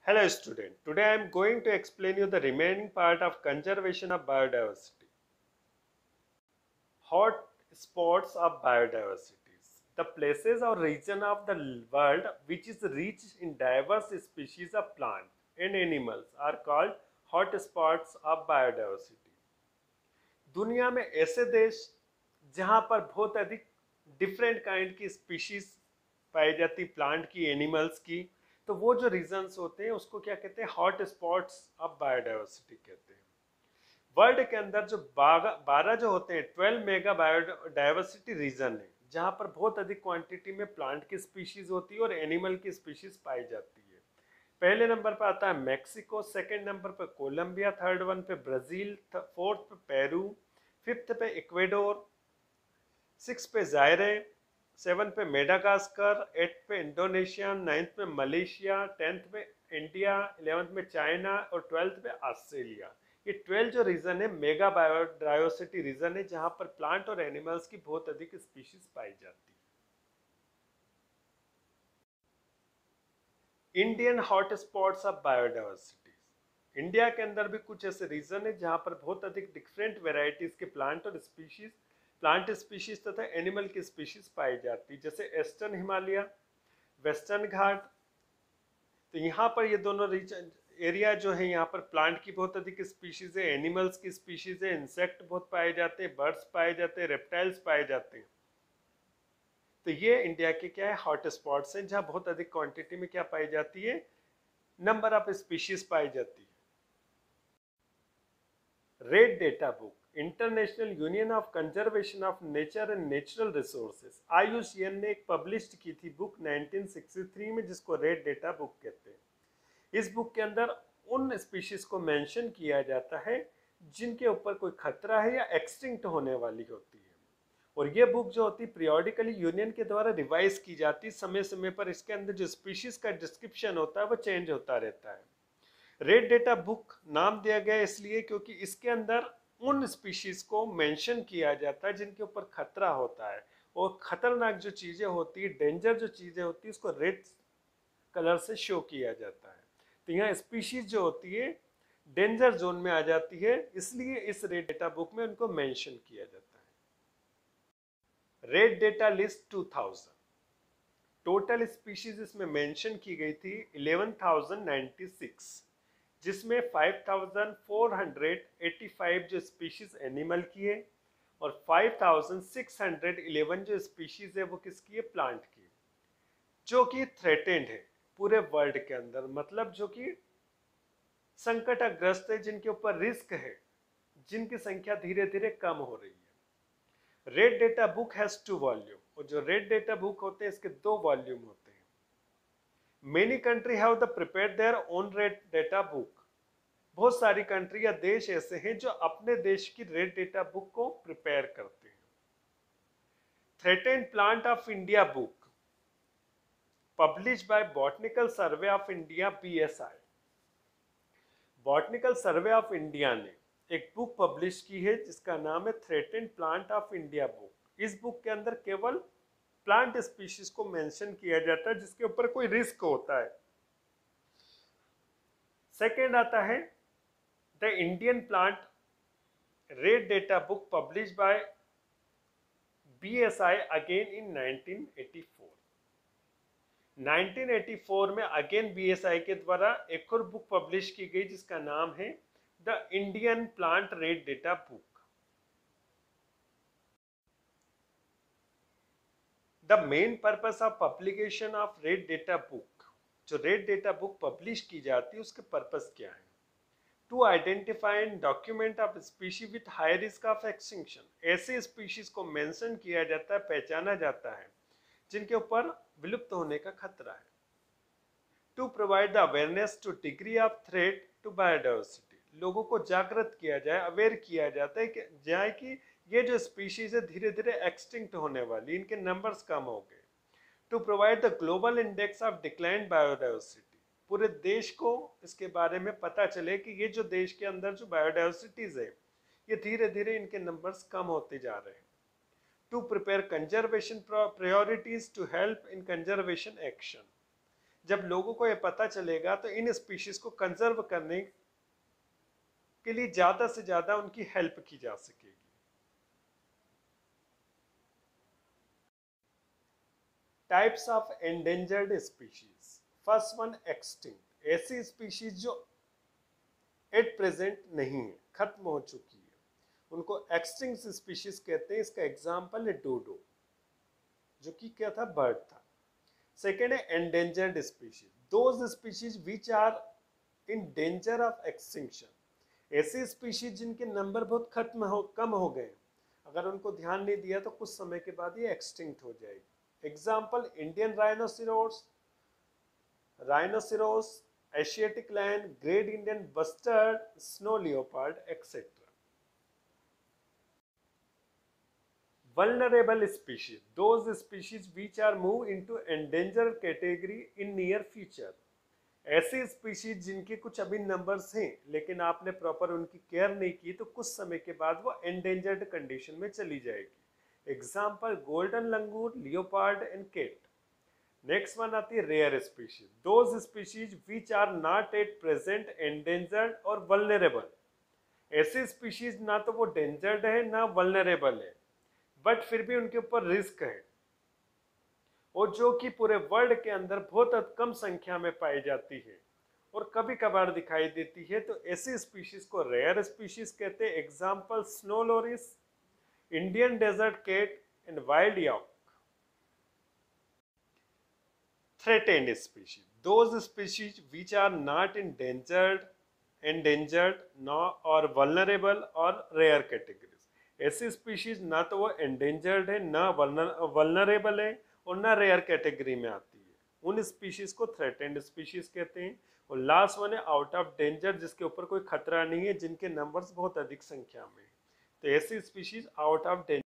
Hello student, today I am going to explain you the remaining part of conservation of biodiversity. Hot spots of biodiversity. The places or region of the world which is rich in diverse species of plants and animals are called hot spots of biodiversity. दुनिया में ऐसे देश जहाँ पर बहुत अधिक different kind की species पाई जाती, प्लांट की, एनिमल्स की, तो वो जो रीजन्स होते हैं उसको क्या कहते हैं? हॉट स्पॉट्स ऑफ बायोडाइवर्सिटी कहते हैं। वर्ल्ड के अंदर जो 12 जो होते हैं 12 मेगा बायोडाइवर्सिटी रीजन है जहाँ पर बहुत अधिक क्वांटिटी में प्लांट की स्पीशीज होती है और एनिमल की स्पीशीज पाई जाती है। पहले नंबर पर आता है मैक्सिको, सेकंड नंबर पर कोलंबिया, थर्ड वन पे ब्राजील, फोर्थ पे पेरू, फिफ्थ पे इक्वेडोर, सिक्स पे जायरे, सेवन पे Madagascar, eighth pay Indonesia, ninth पे मलेशिया, टेंथ पे इंडिया, इलेवेंथ में चाइना और ट्वेल्थ पे ऑस्ट्रेलिया। ये 12 जो रीजन है मेगा बायोडाइवर्सिटी रीजन है जहां पर प्लांट और एनिमल्स की बहुत अधिक स्पीशीज पाई जाती है। Indian hot spots of biodiversity. India के अंदर भी कुछ ऐसे रीजन है जहां पर बहुत अधिक डिफरेंट वेराइटीज के प्लांट स्पीशीज तथा एनिमल की स्पीशीज पाई जाती है, जैसे ईस्टर्न हिमालय, वेस्टर्न घाट। तो यहाँ पर ये दोनों रीजन एरिया जो है यहाँ पर प्लांट की बहुत अधिक स्पीशीज है, एनिमल्स की स्पीशीज है, इंसेक्ट बहुत पाए जाते हैं, बर्ड्स पाए जाते हैं, रेप्टाइल्स पाए जाते हैं। तो ये इंडिया के क्या है? हॉट स्पॉट्स हैं जहाँ बहुत अधिक क्वांटिटी में क्या पाई जाती है? नंबर ऑफ स्पीशीज पाई जाती है। Red data book, international union of conservation of nature and natural resources, IUCN ने एक पब्लिश की थी बुक 1963 में जिसको रेड डेटा बुक कहते हैं। इस बुक के अंदर उन स्पीशीज को मेंशन किया जाता है जिनके ऊपर कोई खतरा है या एक्सटिंक्ट होने वाली होती है, और ये बुक जो होती है पीरियोडिकली यूनियन के द्वारा रिवाइज की जाती है समय समय पर। इसके अंदर जो स्पीशीज का डिस्क्रिप्शन होता है वो चेंज होता रहता है। रेड डेटा बुक नाम दिया गया इसलिए क्योंकि इसके अंदर उन स्पीशीज को मेंशन किया जाता है जिनके ऊपर खतरा होता है, और खतरनाक जो चीजें होती है, डेंजर जो चीजें होती है, उसको रेड कलर से शो किया जाता है। तो यहाँ स्पीशीज जो होती है डेंजर जोन में आ जाती है, इसलिए इस रेड डेटा बुक में उनको मेंशन किया जाता है। Red data list 2000, total species इसमें मेंशन की गई थी 11,096, जिसमें 5,485 जो स्पीशीज एनिमल की है और 5,611 जो स्पीशीज है वो किसकी है? प्लांट की, जो कि थ्रेटेंड है पूरे वर्ल्ड के अंदर, मतलब जो कि संकटग्रस्त है, जिनके ऊपर रिस्क है, जिनकी संख्या धीरे धीरे कम हो रही है। Red data book has 2 volume, और जो रेड डेटा बुक होते हैं इसके 2 वॉल्यूम होते हैं। Many country have the prepared their own red data book, बहुत सारी कंट्री या देश ऐसे हैं जो अपने देश की रेड डेटा बुक को प्रिपेयर करते हैं। Threatened plant of India book publish by botanical survey of India, BSI। Botanical survey of India ने एक बुक पब्लिश की है जिसका नाम है threatened plant of India book. इस बुक के अंदर केवल प्लांट स्पीशीज को मेंशन किया जाता है जिसके ऊपर कोई रिस्क होता है। सेकेंड आता है the Indian plant red data book publish by BSI again in 1984। 1984 में अगेन BSI के द्वारा एक और बुक पब्लिश की गई जिसका नाम है the Indian plant red data book. The main purpose of publication of red data book, जो रेड डेटा बुक पब्लिश की जाती है उसके पर्पस क्या है? To identify and document of species with high risk of extinction, ऐसे species को mention किया जाता है, पहचाना जाता है जिनके ऊपर विलुप्त होने का खतरा है। To provide the awareness to degree of threat to biodiversity, लोगों को जागृत किया जाए, अवेयर किया जाता है कि जाए कि ये जो स्पीशीज है धीरे धीरे एक्सटिंक्ट होने वाली, इनके नंबर्स कम हो गए। To provide the global index of decline biodiversity, पूरे देश को इसके बारे में पता चले कि ये जो देश के अंदर जो बायोडाइवर्सिटीज है ये धीरे धीरे इनके नंबर्स कम होते जा रहे हैं। To prepare conservation priorities to help in conservation action, जब लोगों को ये पता चलेगा तो इन स्पीशीज को कंजर्व करने के लिए ज्यादा से ज्यादा उनकी हेल्प की जा सकेगी। Types of endangered species. First one extinct, ऐसी स्पीशीज जो एट प्रेजेंट नहीं है, खत्म हो चुकी है, उनको एक्सटिंक्ट स्पीशीज कहते हैं। इसका एग्जांपल है डोडो, जो कि क्या था, बर्ड था। सेकेंड है endangered species, those species which are in danger of extinction, ऐसी स्पीशीज जिनके नंबर बहुत कम हो गए, अगर उनको ध्यान नहीं दिया तो कुछ समय के बाद ये एक्सटिंक्ट हो जाएगी। Example Indian rhinoceros, Asiatic lion, great Indian bustard, snow leopard etcetera. Vulnerable species, those species which are moved into endangered category in near future, ऐसी स्पीशीज जिनके कुछ अभी नंबर्स हैं लेकिन आपने प्रॉपर उनकी केयर नहीं की तो कुछ समय के बाद वो एंडेंजर्ड कंडीशन में चली जाएगी। Example golden langur, leopard and cat. Next one आती है rare species, those species which are not at present endangered और वल्नरेबल, ऐसी स्पीशीज ना तो वो डेंजर्ड है ना वल्नरेबल है, बट फिर भी उनके ऊपर रिस्क है और जो कि पूरे वर्ल्ड के अंदर बहुत कम संख्या में पाई जाती है और कभी कभार दिखाई देती है, तो ऐसी स्पीशीज को रेयर स्पीशीज कहते हैं। Example snow loris, Indian desert cat and wild yak. Threatened species, those species which are not in endangered और वल्नरेबल और रेयर कैटेगरीज, ऐसी स्पीशीज ना तो वो एंडेंजर्ड है ना वल्नरेबल है और ना रेयर कैटेगरी में आती है, उन स्पीशीज को थ्रेटेंड स्पीशीज कहते हैं। और लास्ट वन है आउट ऑफ डेंजर, जिसके ऊपर कोई खतरा नहीं है, जिनके नंबर्स बहुत अधिक संख्या में है, तो ऐसी स्पीशीज आउट ऑफ डेंजर